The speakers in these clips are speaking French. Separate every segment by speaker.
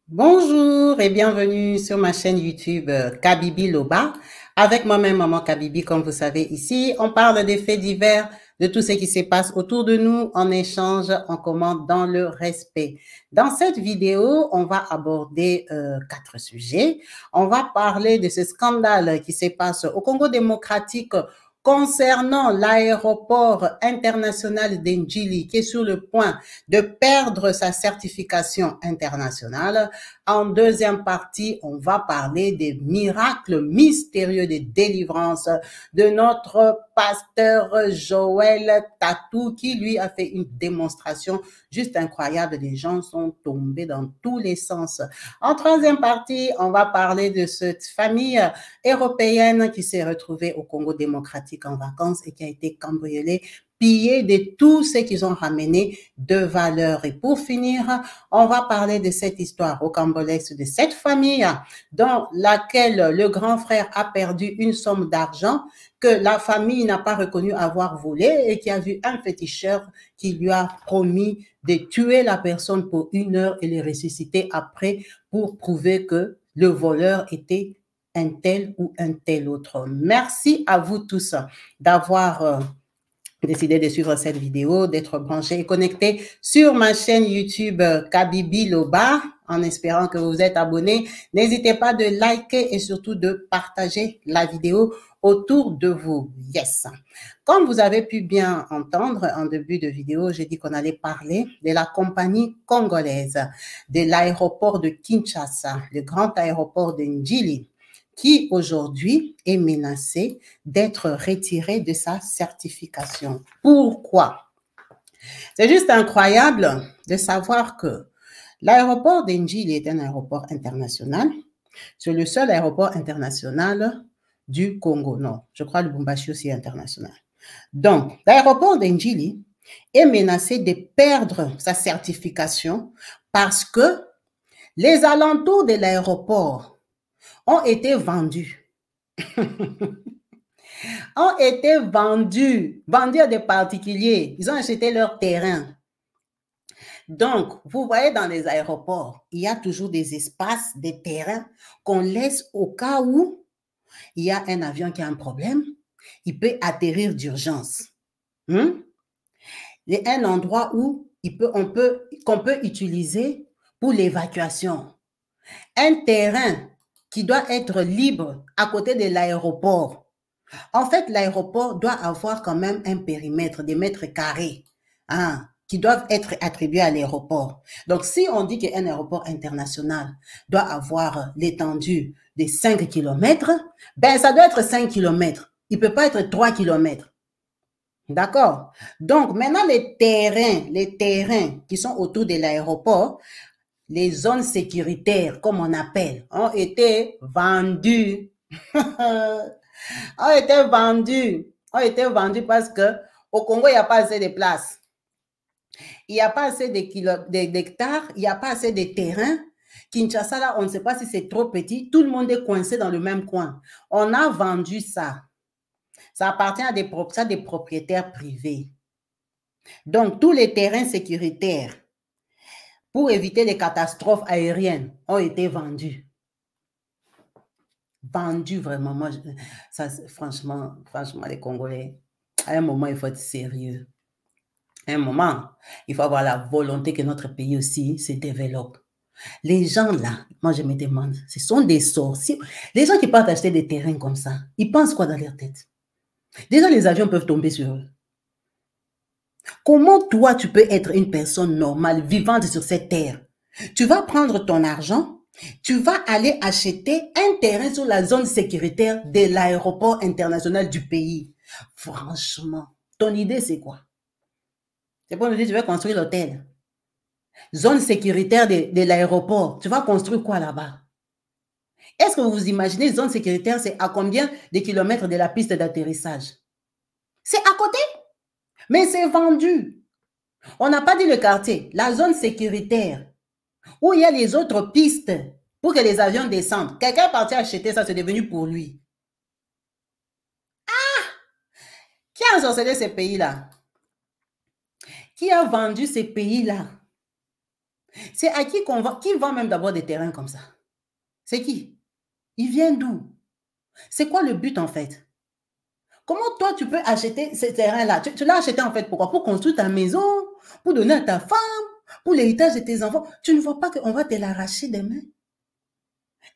Speaker 1: Bonjour et bienvenue sur ma chaîne YouTube Kabibi Loba. Avec moi-même, Maman Kabibi, comme vous savez ici, on parle des faits divers, de tout ce qui se passe autour de nous, en échange, en commente dans le respect. Dans cette vidéo, on va aborder 4 sujets. On va parler de ce scandale qui se passe au Congo démocratique concernant l'aéroport international d'Ndjili qui est sur le point de perdre sa certification internationale. En deuxième partie, on va parler des miracles mystérieux de délivrance de notre pasteur Joël Tatou qui lui a fait une démonstration juste incroyable. Les gens sont tombés dans tous les sens. En troisième partie, on va parler de cette famille européenne qui s'est retrouvée au Congo démocratique en vacances et qui a été cambriolée, pillée de tout ce qu'ils ont ramené de valeur. Et pour finir, on va parler de cette histoire rocambolesque de cette famille dans laquelle le grand frère a perdu une somme d'argent que la famille n'a pas reconnu avoir volé et qui a vu un féticheur qui lui a promis de tuer la personne pour 1 heure et le ressusciter après pour prouver que le voleur était un tel ou un tel autre. Merci à vous tous d'avoir décidé de suivre cette vidéo, d'être branché et connecté sur ma chaîne YouTube Kabibi Loba, en espérant que vous êtes abonnés. N'hésitez pas de liker et surtout de partager la vidéo autour de vous. Yes. Comme vous avez pu bien entendre en début de vidéo, j'ai dit qu'on allait parler de la compagnie congolaise, de l'aéroport de Kinshasa, le grand aéroport de Ndjili, qui aujourd'hui est menacé d'être retiré de sa certification. Pourquoi? C'est juste incroyable de savoir que l'aéroport d'Ndjili est un aéroport international. C'est le seul aéroport international du Congo. Non, je crois que Lubumbashi aussi est international. Donc, l'aéroport d'Ndjili est menacé de perdre sa certification parce que les alentours de l'aéroport ont été vendus. Ont été vendus à des particuliers. Ils ont acheté leur terrain. Donc, vous voyez dans les aéroports, il y a toujours des espaces, des terrains qu'on laisse au cas où il y a un avion qui a un problème, il peut atterrir d'urgence. Il y a un endroit où qu'on peut utiliser pour l'évacuation. Un terrain qui doit être libre à côté de l'aéroport. En fait, l'aéroport doit avoir quand même un périmètre, des mètres carrés, hein, qui doivent être attribués à l'aéroport. Donc, si on dit qu'un aéroport international doit avoir l'étendue de 5 km, ben ça doit être 5 km. Il ne peut pas être 3 km. D'accord? Donc, maintenant, les terrains qui sont autour de l'aéroport, les zones sécuritaires, comme on appelle, ont été vendus. Ont été vendus parce que au Congo, il n'y a pas assez de place. Il n'y a pas assez d'hectares, il n'y a pas assez de terrain. Kinshasa, là, on ne sait pas si c'est trop petit. Tout le monde est coincé dans le même coin. On a vendu ça. Ça appartient à des propriétaires privés. Donc, tous les terrains sécuritaires pour éviter les catastrophes aériennes ont été vendus. Vendus vraiment. Moi, ça, franchement, les Congolais, à un moment, il faut être sérieux. À un moment, il faut avoir la volonté que notre pays aussi se développe. Les gens là, moi je me demande, ce sont des sorciers. Les gens qui partent acheter des terrains comme ça, ils pensent quoi dans leur tête? Déjà, les avions peuvent tomber sur eux. Comment toi, tu peux être une personne normale, vivante sur cette terre? Tu vas prendre ton argent, tu vas aller acheter un terrain sur la zone sécuritaire de l'aéroport international du pays. Franchement, ton idée, c'est quoi? C'est pour me dire, tu vas construire l'hôtel. Zone sécuritaire de l'aéroport. Tu vas construire quoi là-bas? Est-ce que vous vous imaginez, zone sécuritaire, c'est à combien de kilomètres de la piste d'atterrissage? C'est à côté, mais c'est vendu. On n'a pas dit le quartier, la zone sécuritaire, où il y a les autres pistes pour que les avions descendent. Quelqu'un est parti acheter ça, c'est devenu pour lui. Qui a ensorcelé ces pays-là? Qui a vendu ces pays-là? C'est à qui qu'on vend? Qui vend même d'abord des terrains comme ça? C'est qui? Il vient d'où? C'est quoi le but en fait? Comment toi tu peux acheter ces terrains-là? Tu l'as acheté en fait pourquoi? Pour construire ta maison, pour donner à ta femme, pour l'héritage de tes enfants. Tu ne vois pas qu'on va te l'arracher des mains?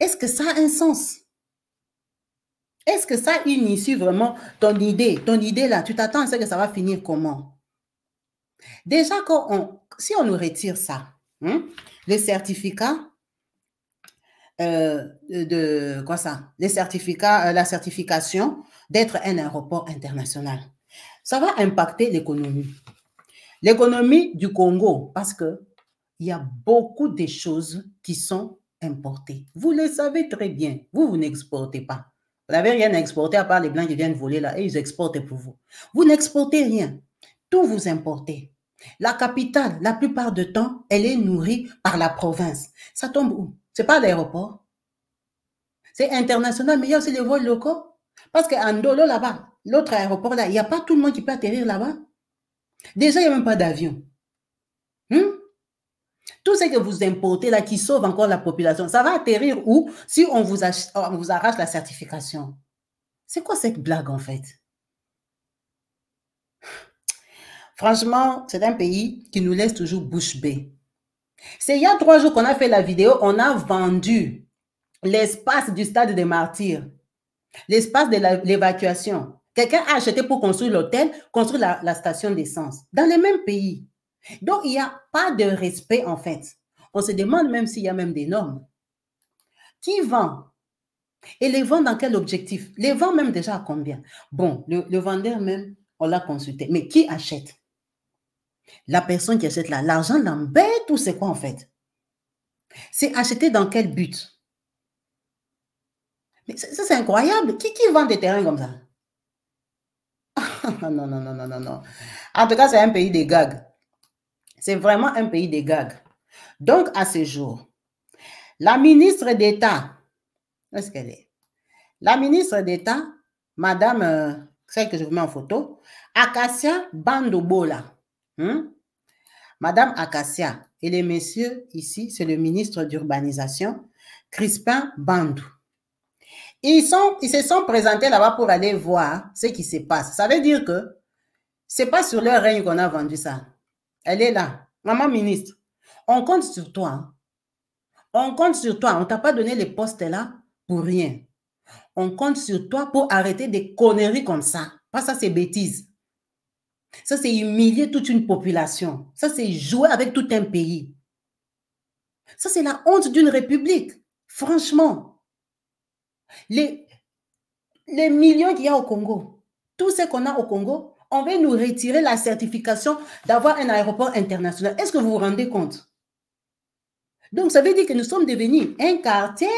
Speaker 1: Est-ce que ça a un sens? Est-ce que ça initie vraiment ton idée là? Tu t'attends à ce que ça va finir comment? Déjà, si on nous retire ça, hein, les certificats de quoi ça? Les certificats, la certification d'être un aéroport international. Ça va impacter l'économie. L'économie du Congo, parce que il y a beaucoup de choses qui sont importées. Vous le savez très bien. Vous n'exportez pas. Vous n'avez rien à exporter à part les Blancs qui viennent voler là et ils exportent pour vous. Vous n'exportez rien. Tout vous importez. La capitale, la plupart du temps, elle est nourrie par la province. Ça tombe où? C'est pas l'aéroport. C'est international, mais il y a aussi les vols locaux. Parce qu'à Ndolo, là-bas, l'autre aéroport, là, il n'y a pas tout le monde qui peut atterrir là-bas. Déjà, il n'y a même pas d'avion. Tout ce que vous importez là, qui sauve encore la population, ça va atterrir où si on vous arrache la certification? C'est quoi cette blague en fait? Franchement, c'est un pays qui nous laisse toujours bouche bée. C'est il y a 3 jours qu'on a fait la vidéo, on a vendu l'espace du stade des Martyrs, l'espace de l'évacuation. Quelqu'un a acheté pour construire l'hôtel, construire la station d'essence, dans les mêmes pays. Donc, il n'y a pas de respect en fait. On se demande même s'il y a même des normes. Qui vend? Et les vend dans quel objectif? Les vend même déjà à combien? Bon, le vendeur même, on l'a consulté. Mais qui achète? La personne qui achète là, l'argent l'embête ou c'est quoi en fait? C'est acheté dans quel but? Mais ça, c'est incroyable. Qui vend des terrains comme ça? Non, non, non, non, non, non. En tout cas, c'est un pays des gags. C'est vraiment un pays des gags. Donc, à ce jour, la ministre d'État, où est-ce qu'elle est? La ministre d'État, Madame, celle que je vous mets en photo, Acacia Bandobola. Madame Acacia et les messieurs ici, c'est le ministre d'Urbanisation, Crispin Bandou. Ils se sont présentés là-bas pour aller voir ce qui se passe. Ça veut dire que c'est pas sur leur règne qu'on a vendu ça. Elle est là. Maman ministre, on compte sur toi. On compte sur toi. On ne t'a pas donné les postes là pour rien. On compte sur toi pour arrêter des conneries comme ça. Pas ça, c'est bêtise. Ça, c'est humilier toute une population. Ça, c'est jouer avec tout un pays. Ça, c'est la honte d'une république. Franchement. Les millions qu'il y a au Congo, tout ce qu'on a au Congo, on va nous retirer la certification d'avoir un aéroport international. Est-ce que vous vous rendez compte? Donc, ça veut dire que nous sommes devenus un quartier,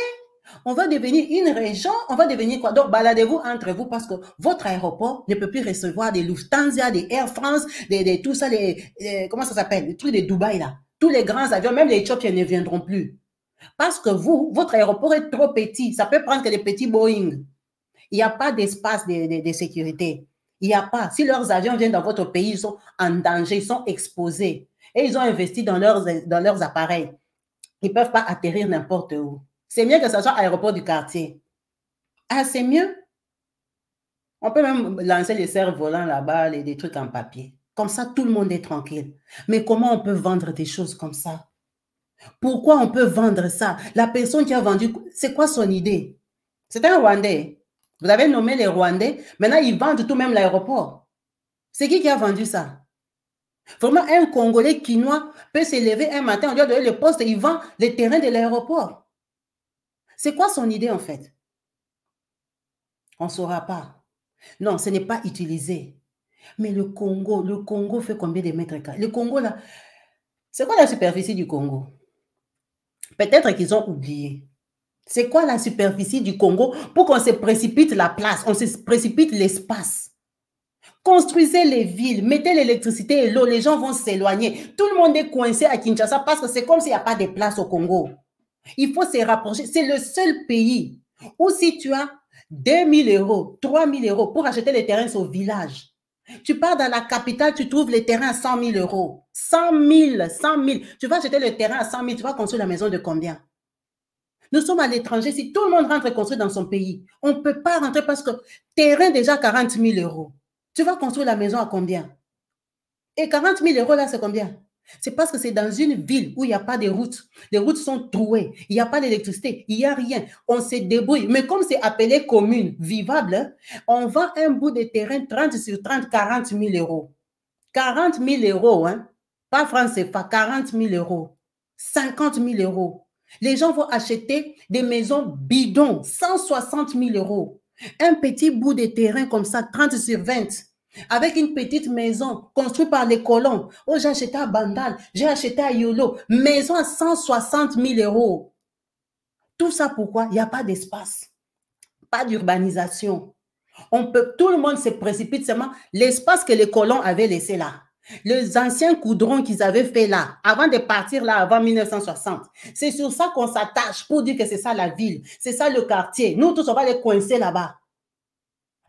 Speaker 1: on va devenir une région, on va devenir quoi? Donc, baladez-vous entre vous parce que votre aéroport ne peut plus recevoir des Lufthansa, des Air France, tout ça, comment ça s'appelle? Les trucs de Dubaï, là. Tous les grands avions, même les Éthiopiens ne viendront plus. Parce que votre aéroport est trop petit. Ça peut prendre que des petits Boeing. Il n'y a pas d'espace de sécurité. Il n'y a pas. Si leurs avions viennent dans votre pays, ils sont en danger, ils sont exposés. Et ils ont investi dans leurs appareils. Ils ne peuvent pas atterrir n'importe où. C'est mieux que ce soit aéroport du quartier. Ah, c'est mieux. On peut même lancer les cerfs-volants là-bas, des trucs en papier. Comme ça, tout le monde est tranquille. Mais comment on peut vendre des choses comme ça? Pourquoi on peut vendre ça? La personne qui a vendu, c'est quoi son idée? C'est un Rwandais. Vous avez nommé les Rwandais. Maintenant, ils vendent tout même l'aéroport. C'est qui a vendu ça? Vraiment, un Congolais quinois peut se lever un matin, on lui a donné le poste, il vend les terrains de l'aéroport. C'est quoi son idée en fait? On ne saura pas. Non, ce n'est pas utilisé. Mais le Congo fait combien de mètres carrés? Le Congo, là, c'est quoi la superficie du Congo? Peut-être qu'ils ont oublié. C'est quoi la superficie du Congo pour qu'on se précipite la place, on se précipite l'espace? Construisez les villes, mettez l'électricité et l'eau, les gens vont s'éloigner. Tout le monde est coincé à Kinshasa parce que c'est comme s'il n'y a pas de place au Congo. Il faut se rapprocher. C'est le seul pays où si tu as 2 000 euros, 3 000 euros pour acheter les terrains au village, Tu pars dans la capitale, tu trouves les terrains à 100 000 euros. 100 000, 100 000. Tu vas acheter le terrain à 100 000, tu vas construire la maison de combien? Nous sommes à l'étranger. Si tout le monde rentre construire dans son pays, on ne peut pas rentrer parce que terrain déjà 40 000 euros. Tu vas construire la maison à combien? Et 40 000 euros là, c'est combien? C'est parce que c'est dans une ville où il n'y a pas de routes. Les routes sont trouées. Il n'y a pas d'électricité. Il n'y a rien. On se débrouille. Mais comme c'est appelé commune vivable, on vend un bout de terrain 30 sur 30, 40 000 euros. 40 000 euros, hein? Pas francs CFA, 40 000 euros. 50 000 euros. Les gens vont acheter des maisons bidons, 160 000 euros. Un petit bout de terrain comme ça, 30 sur 20. Avec une petite maison construite par les colons. Oh, j'ai acheté à Bandal, j'ai acheté à Yolo. Maison à 160 000 euros. Tout ça pourquoi? Il n'y a pas d'espace. Pas d'urbanisation. Tout le monde se précipite seulement l'espace que les colons avaient laissé là. Les anciens goudrons qu'ils avaient fait là, avant de partir là, avant 1960. C'est sur ça qu'on s'attache pour dire que c'est ça la ville. C'est ça le quartier. Nous tous, on va les coincer là-bas.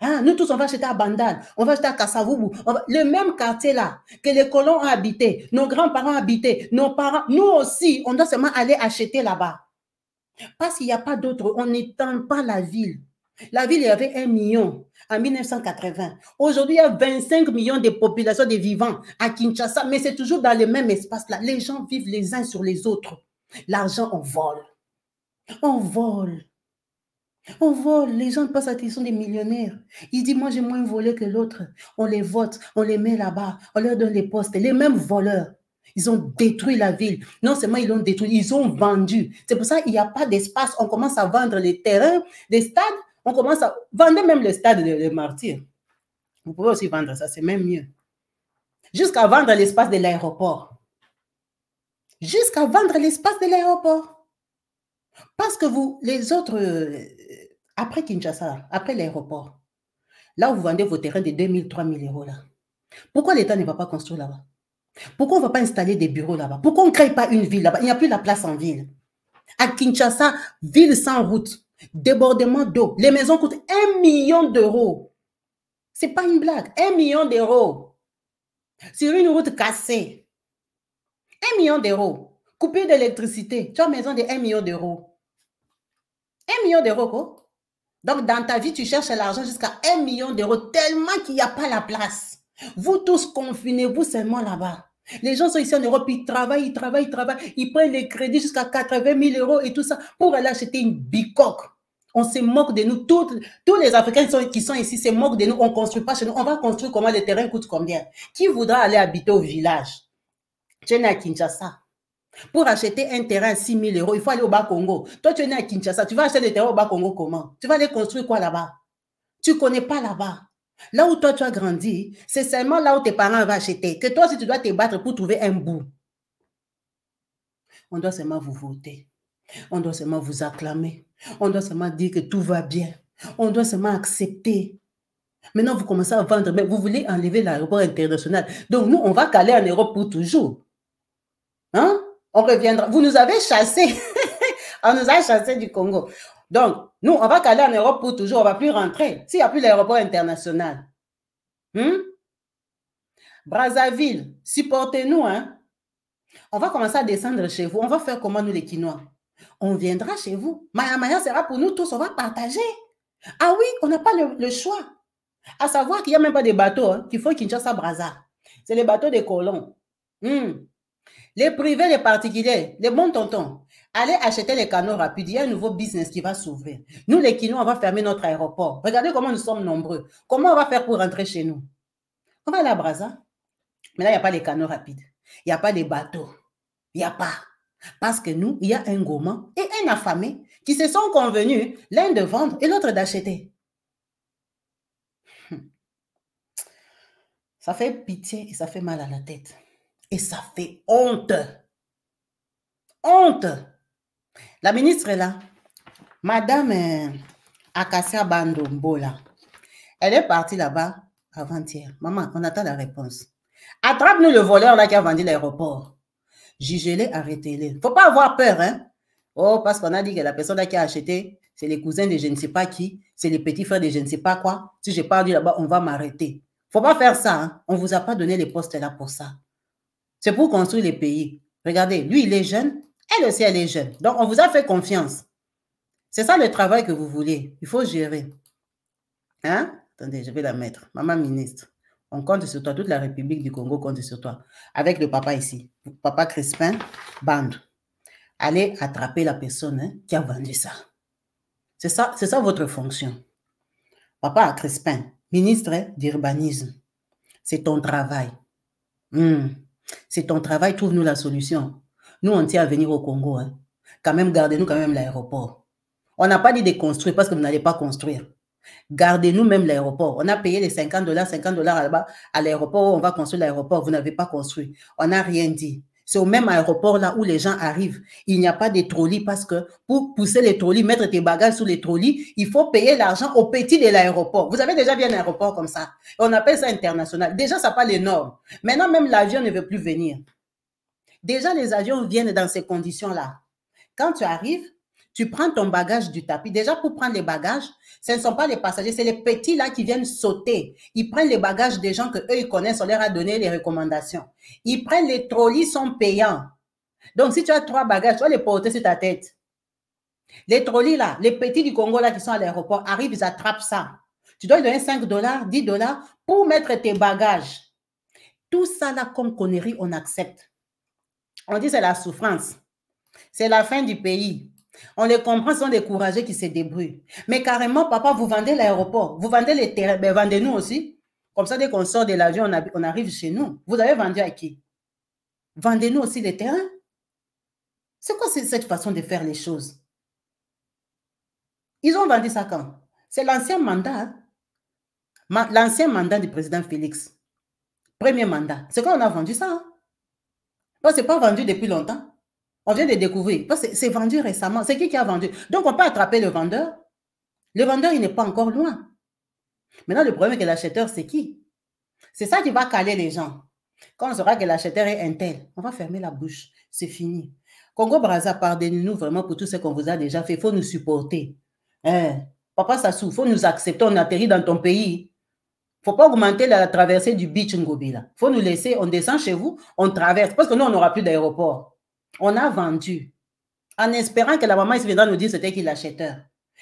Speaker 1: Hein, nous tous, on va acheter à Bandal, on va acheter à Kassavoubou. Le même quartier là que les colons ont habité, nos grands-parents habitaient, nos parents, nous aussi, on doit seulement aller acheter là-bas. Parce qu'il n'y a pas d'autre, on n'étend pas la ville. La ville, il y avait 1 million en 1980. Aujourd'hui, il y a 25 millions de populations de vivants à Kinshasa, mais c'est toujours dans le même espace-là. Les gens vivent les uns sur les autres. L'argent, on vole. On vole. On vole. Les gens pensent qu'ils sont des millionnaires. Ils disent, moi, j'ai moins volé que l'autre. On les vote, on les met là-bas, on leur donne les postes. Les mêmes voleurs. Ils ont détruit la ville. Non seulement ils l'ont détruit, ils ont vendu. C'est pour ça qu'il n'y a pas d'espace. On commence à vendre les terrains, les stades. On commence à vendre même le stade de Martyrs. Vous pouvez aussi vendre ça, c'est même mieux. Jusqu'à vendre l'espace de l'aéroport. Jusqu'à vendre l'espace de l'aéroport. Parce que vous, les autres, après Kinshasa, après l'aéroport, là où vous vendez vos terrains de 2 000, 3 000 euros là, pourquoi l'État ne va pas construire là-bas? Pourquoi on ne va pas installer des bureaux là-bas? Pourquoi on ne crée pas une ville là-bas? Il n'y a plus la place en ville. À Kinshasa, ville sans route, débordement d'eau. Les maisons coûtent 1 million d'euros. Ce n'est pas une blague. 1 million d'euros. Sur une route cassée. 1 million d'euros. Coupure d'électricité. Tu as une maison de 1 million d'euros. 1 million d'euros, quoi. Donc, dans ta vie, tu cherches l'argent jusqu'à 1 million d'euros tellement qu'il n'y a pas la place. Vous tous, confinez-vous seulement là-bas. Les gens sont ici en Europe, ils travaillent, ils prennent les crédits jusqu'à 80 000 euros et tout ça pour aller acheter une bicoque. On se moque de nous. Tous les Africains qui sont ici se moquent de nous. On ne construit pas chez nous. On va construire comment? Le terrain coûte combien? Qui voudra aller habiter au village? Tu es né à Kinshasa. Pour acheter un terrain à 6 000 euros, il faut aller au Bas-Congo. Toi, tu es né à Kinshasa. Tu vas acheter des terrains au Bas-Congo comment? Tu vas aller construire quoi là-bas? Tu ne connais pas là-bas. Là où toi, tu as grandi, c'est seulement là où tes parents vont acheter. Que toi, si tu dois te battre pour trouver un bout. On doit seulement vous voter. On doit seulement vous acclamer. On doit seulement dire que tout va bien. On doit seulement accepter. Maintenant, vous commencez à vendre, mais vous voulez enlever l'aéroport international. Donc, nous, on va caler en Europe pour toujours. Hein? On reviendra. Vous nous avez chassés. On nous a chassés du Congo. Donc, nous, on va caler en Europe pour toujours. On ne va plus rentrer s'il n'y a plus l'aéroport international. Brazzaville, supportez-nous. Hein? On va commencer à descendre chez vous. On va faire comment, nous, les Quinois? On viendra chez vous. Maya Maya sera pour nous tous. On va partager. Ah oui, on n'a pas le choix. À savoir qu'il n'y a même pas de bateaux hein, qu'il faut Kinshasa Brazza. C'est les bateaux des colons. Les privés, les particuliers, les bons tontons. Allez acheter les canaux rapides. Il y a un nouveau business qui va s'ouvrir. Nous, les Quinois, on va fermer notre aéroport. Regardez comment nous sommes nombreux. Comment on va faire pour rentrer chez nous? On va aller à Brazza. Mais là, il n'y a pas les canaux rapides. Il n'y a pas les bateaux. Il n'y a pas. Parce que nous, il y a un gourmand et un affamé qui se sont convenus, l'un de vendre et l'autre d'acheter. Ça fait pitié et ça fait mal à la tête. Et ça fait honte. Honte. La ministre est là. Madame Akasia Bandombola. Elle est partie là-bas avant-hier. Maman, on attend la réponse. Attrape-nous le voleur là qui a vendu l'aéroport. Jugez-les, arrêtez-les. Il ne faut pas avoir peur, hein. Oh, parce qu'on a dit que la personne là qui a acheté, c'est les cousins de je ne sais pas qui, c'est les petits frères de je ne sais pas quoi. Si je parle là-bas, on va m'arrêter. Faut pas faire ça. Hein. On vous a pas donné les postes là pour ça. C'est pour construire les pays. Regardez, lui, il est jeune. Elle aussi, elle est jeune. Donc, on vous a fait confiance. C'est ça le travail que vous voulez. Il faut gérer. Hein? Attendez, je vais la mettre. Maman ministre, on compte sur toi. Toute la République du Congo compte sur toi. Avec le papa ici. Papa Crispin, bande. Allez attraper la personne hein, qui a vendu ça. C'est ça votre fonction. Papa Crispin, ministre d'urbanisme. C'est ton travail. C'est ton travail, trouve-nous la solution. Nous, on tient à venir au Congo. Hein. Quand même, gardez-nous quand même l'aéroport. On n'a pas dit de construire parce que vous n'allez pas construire. Gardez-nous même l'aéroport. On a payé les $50 là-bas à l'aéroport. On va construire l'aéroport. Vous n'avez pas construit. On n'a rien dit. C'est au même aéroport là où les gens arrivent. Il n'y a pas de trolleys parce que pour pousser les trolleys, mettre tes bagages sous les trolleys, il faut payer l'argent au petit de l'aéroport. Vous avez déjà vu un aéroport comme ça. On appelle ça international. Déjà, ça n'a pas les normes. Maintenant, même l'avion ne veut plus venir. Déjà, les avions viennent dans ces conditions-là. Quand tu arrives, tu prends ton bagage du tapis. Déjà, pour prendre les bagages, ce ne sont pas les passagers, c'est les petits là qui viennent sauter. Ils prennent les bagages des gens qu'eux, ils connaissent, on leur a donné les recommandations. Ils prennent les trolleys, sont payants. Donc, si tu as 3 bagages, tu vas les porter sur ta tête. Les trolleys là, les petits du Congo là qui sont à l'aéroport arrivent, ils attrapent ça. Tu dois leur donner $5, $10 pour mettre tes bagages. Tout ça là, comme connerie, on accepte. On dit c'est la souffrance. C'est la fin du pays. On les comprend, ce sont des courageux qui se débrouillent. Mais carrément, papa, vous vendez l'aéroport, vous vendez les terrains, ben vendez-nous aussi. Comme ça, dès qu'on sort de l'avion, on arrive chez nous. Vous avez vendu à qui? Vendez-nous aussi les terrains. C'est quoi cette façon de faire les choses? Ils ont vendu ça quand? C'est l'ancien mandat. Hein? L'ancien mandat du président Félix. Premier mandat. C'est quand on a vendu ça. Hein? Ce n'est pas vendu depuis longtemps. On vient de découvrir. C'est vendu récemment. C'est qui a vendu? Donc, on peut attraper le vendeur. Le vendeur, il n'est pas encore loin. Maintenant, le problème est que l'acheteur, c'est qui? C'est ça qui va caler les gens. Quand on saura que l'acheteur est un tel, on va fermer la bouche. C'est fini. Congo-Brazza, pardonnez-nous vraiment pour tout ce qu'on vous a déjà fait. Il faut nous supporter. Papa Sassou, il faut nous accepter. On atterrit dans ton pays. Il ne faut pas augmenter la traversée du beach Ngobi. Il faut nous laisser. On descend chez vous, on traverse. Parce que nous, on n'aura plus d'aéroport. On a vendu. En espérant que la maman ici viendra nous dire c'était qui l'acheteur.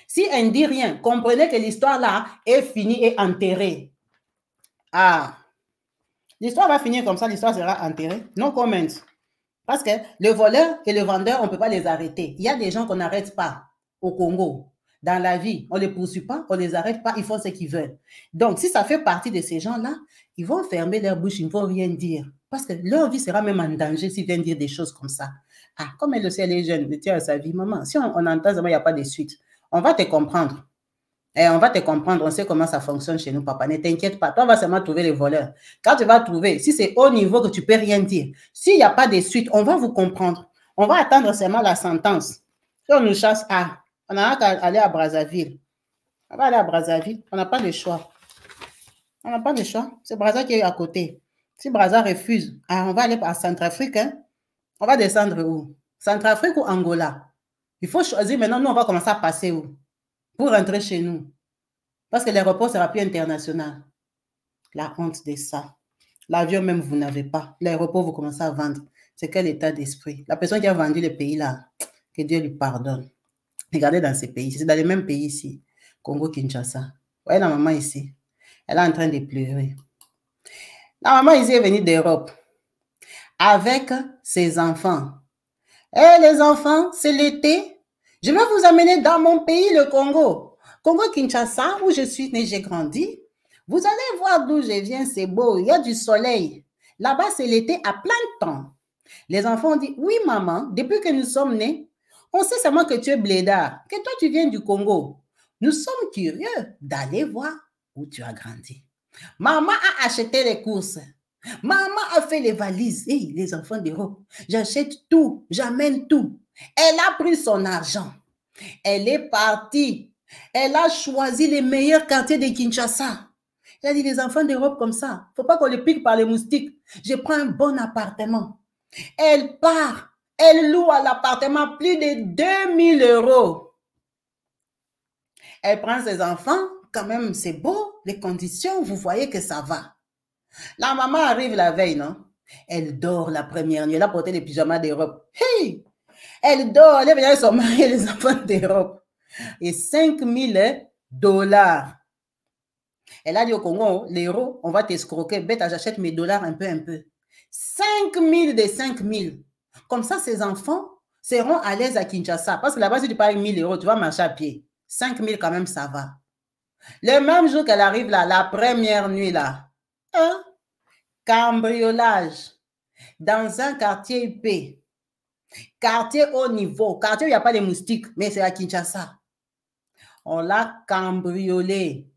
Speaker 1: Si elle ne dit rien, comprenez que l'histoire là est finie et enterrée. Ah, l'histoire va finir comme ça, l'histoire sera enterrée. No comment. Parce que le voleur et le vendeur, on ne peut pas les arrêter. Il y a des gens qu'on n'arrête pas au Congo. Dans la vie, on ne les poursuit pas, on ne les arrête pas, ils font ce qu'ils veulent. Donc, si ça fait partie de ces gens-là, ils vont fermer leur bouche, ils ne vont rien dire. Parce que leur vie sera même en danger s'ils viennent dire des choses comme ça. Ah, comme elle le sait, elle est jeune, elle tient à sa vie. Maman, si on entend, il n'y a pas de suite. On va te comprendre. Et on va te comprendre, on sait comment ça fonctionne chez nous, papa. Ne t'inquiète pas, toi, on va seulement trouver les voleurs. Quand tu vas trouver, si c'est haut niveau que tu ne peux rien dire, s'il n'y a pas de suite, on va vous comprendre. On va attendre seulement la sentence. Si on nous chasse, on n'a qu'à aller à Brazzaville. On va aller à Brazzaville, on n'a pas le choix. On n'a pas le choix. C'est Brazza qui est à côté. Si Brazza refuse, on va aller à Centrafrique. Hein? On va descendre où? Centrafrique ou Angola? Il faut choisir maintenant. Nous, on va commencer à passer où? Pour rentrer chez nous. Parce que l'aéroport ne sera plus international. La honte de ça. L'avion même, vous n'avez pas. L'aéroport, vous commencez à vendre. C'est quel état d'esprit? La personne qui a vendu le pays là, que Dieu lui pardonne. Regardez dans ces pays. C'est dans les mêmes pays ici. Congo-Kinshasa. Vous voyez la maman ici? Elle est en train de pleurer. La maman ici est venue d'Europe. Avec ses enfants. Les enfants, c'est l'été. Je vais vous amener dans mon pays, le Congo. Congo-Kinshasa, où je suis né, j'ai grandi. Vous allez voir d'où je viens, c'est beau. Il y a du soleil. Là-bas, c'est l'été à plein de temps. Les enfants ont dit, oui, maman, depuis que nous sommes nés, on sait seulement que tu es blédard, que toi, tu viens du Congo. Nous sommes curieux d'aller voir où tu as grandi. Maman a acheté les courses. Maman a fait les valises. Hey, les enfants d'Europe, j'achète tout, j'amène tout. Elle a pris son argent. Elle est partie. Elle a choisi les meilleurs quartiers de Kinshasa. Elle a dit, les enfants d'Europe comme ça, il ne faut pas qu'on les pique par les moustiques. Je prends un bon appartement. Elle part. Elle loue à l'appartement plus de 2000 €. Elle prend ses enfants. Quand même, c'est beau. Les conditions, vous voyez que ça va. La maman arrive la veille, non? Elle dort la première nuit. Elle a porté les pyjamas d'Europe. Hey! Elle dort, elle est venue avec son mari et les enfants d'Europe. Et 5 000 $. Elle a dit au Congo, l'euro, on va t'escroquer. Bête, j'achète mes dollars un peu, un peu. 5 000 des 5 000. Comme ça, ces enfants seront à l'aise à Kinshasa. Parce que là-bas, si tu payes 1 000 €, tu vas marcher à pied. 5 000 quand même, ça va. Le même jour qu'elle arrive là, la première nuit là, un cambriolage dans un quartier IP. Quartier haut niveau. Quartier où il n'y a pas de moustiques, mais c'est à Kinshasa. On l'a cambriolé.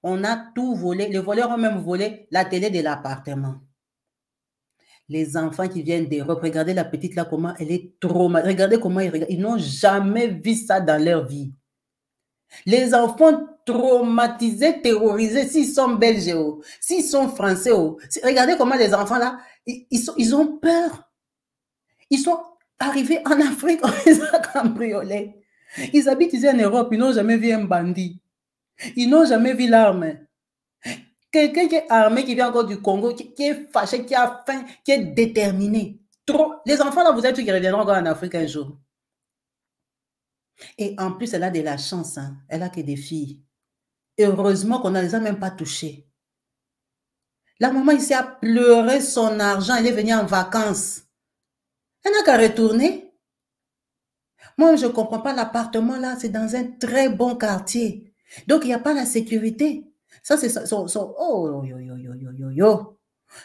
Speaker 1: On a tout volé. Les voleurs ont même volé la télé de l'appartement. Les enfants qui viennent d'Europe, regardez la petite là, comment elle est traumatisée. Regardez comment ils regardent. Ils n'ont jamais vu ça dans leur vie. Les enfants traumatisés, terrorisés, s'ils sont belges, s'ils sont français, regardez comment les enfants là, ils ont peur. Ils sont arrivés en Afrique, on les a cambriolés. Ils habitent ici en Europe, ils n'ont jamais vu un bandit. Ils n'ont jamais vu l'arme. Quelqu'un qui est armé, qui vient encore du Congo, qui est fâché, qui a faim, qui est déterminé. Trop. Les enfants là, vous êtes qui reviendront encore en Afrique un jour. Et en plus, elle a de la chance. Hein. Elle a que des filles. Heureusement qu'on ne les a même pas touchées. La maman ici a pleuré son argent. Elle est venue en vacances. Elle n'a qu'à retourner. Moi, je ne comprends pas l'appartement là. C'est dans un très bon quartier. Donc, il n'y a pas la sécurité. Ça, c'est son... Oh, yo, yo, yo, yo, yo, yo.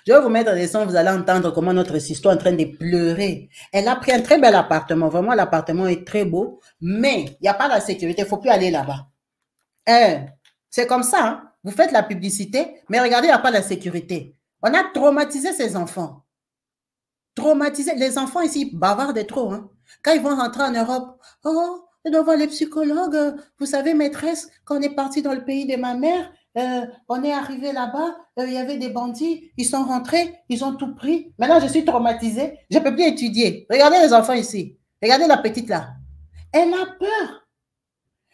Speaker 1: Je vais vous mettre des sons, vous allez entendre comment notre histoire est en train de pleurer. Elle a pris un très bel appartement. Vraiment, l'appartement est très beau. Mais il n'y a pas la sécurité. Il ne faut plus aller là-bas. C'est comme ça. Hein? Vous faites la publicité, mais regardez, il n'y a pas la sécurité. On a traumatisé ces enfants. Traumatisé. Les enfants ici bavardent trop. Hein? Quand ils vont rentrer en Europe, oh, ils doivent voir les psychologues. Vous savez, maîtresse, quand on est parti dans le pays de ma mère, on est arrivé là-bas, il y avait des bandits, ils sont rentrés, ils ont tout pris. Maintenant, je suis traumatisée, je ne peux plus étudier. Regardez les enfants ici. Regardez la petite là. Elle a peur.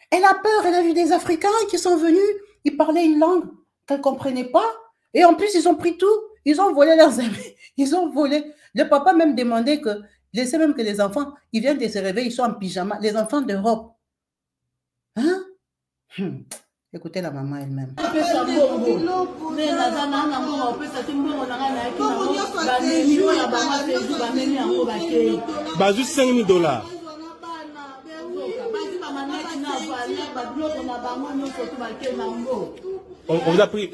Speaker 1: Elle a peur. Elle a vu des Africains qui sont venus, ils parlaient une langue qu'elle ne comprenait pas. Et en plus, ils ont pris tout. Ils ont volé leurs amis. Ils ont volé. Le papa même demandait que, laissez même que les enfants, ils viennent de se réveiller, ils sont en pyjama. Les enfants d'Europe. Hein? Écoutez la maman elle-même.
Speaker 2: Bah, juste 5 000 $. On vous a pris.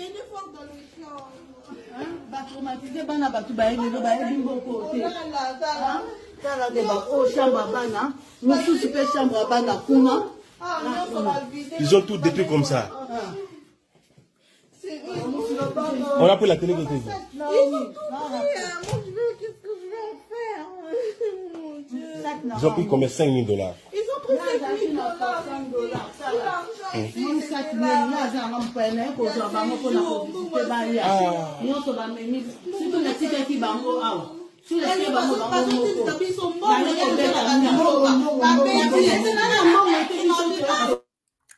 Speaker 2: Ils ont tout détruit comme ça. On a pris la télé de TV.
Speaker 3: Ils ont tout pris. Mon Dieu, qu'est-ce que je vais en faire?
Speaker 2: Ils ont pris combien? 5 000 $.
Speaker 3: Ils ont pris 5 000 $.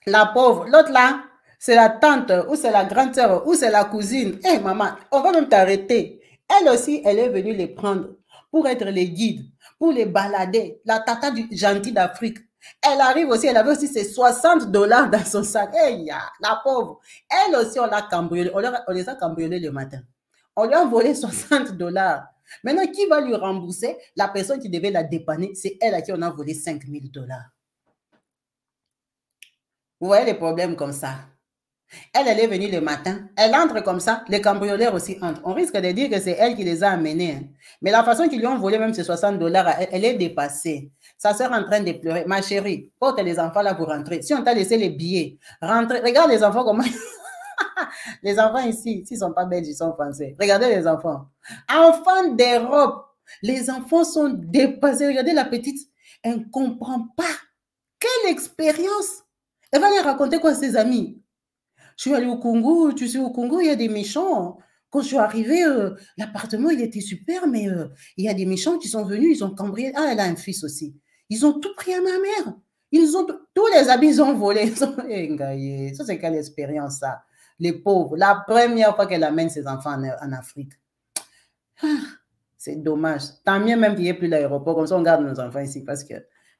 Speaker 1: La pauvre, l'autre là, c'est la tante, ou c'est la grande sœur, ou c'est la cousine. Hé, maman, on va même t'arrêter. Elle aussi, elle est venue les prendre pour être les guides, pour les balader. La tata du gentil d'Afrique. Elle arrive aussi, elle avait aussi ses 60 $ dans son sac. Hey, la pauvre. Elle aussi, on l'a cambriolée. On les a cambriolés le matin. On lui a volé 60 $. Maintenant, qui va lui rembourser? La personne qui devait la dépanner, c'est elle à qui on a volé 5 000 $. Vous voyez les problèmes comme ça. Elle est venue le matin. Elle entre comme ça. Les cambrioleurs aussi entrent. On risque de dire que c'est elle qui les a amenés. Hein. Mais la façon qu'ils lui ont volé même ces 60 $, elle est dépassée. Sa soeur est en train de pleurer. Ma chérie, porte les enfants là pour rentrer. Si on t'a laissé les billets, rentrez. Regarde les enfants comment... Les enfants ici, s'ils ne sont pas belges, ils sont français. Regardez les enfants. Enfants d'Europe. Les enfants sont dépassés. Regardez la petite. Elle ne comprend pas. Quelle expérience. Elle va lui raconter quoi à ses amis? Je suis allée au Congo, tu sais, au Congo, il y a des méchants. Quand je suis arrivée, l'appartement, il était super, mais il y a des méchants qui sont venus, ils ont cambriolé. Ah, elle a un fils aussi. Ils ont tout pris à ma mère. Ils ont tous les habits, ils ont volé. Ça, c'est quelle expérience, ça. les pauvres. La première fois qu'elle amène ses enfants en Afrique. C'est dommage. Tant mieux même qu'il n'y ait plus l'aéroport. Comme ça, on garde nos enfants ici parce que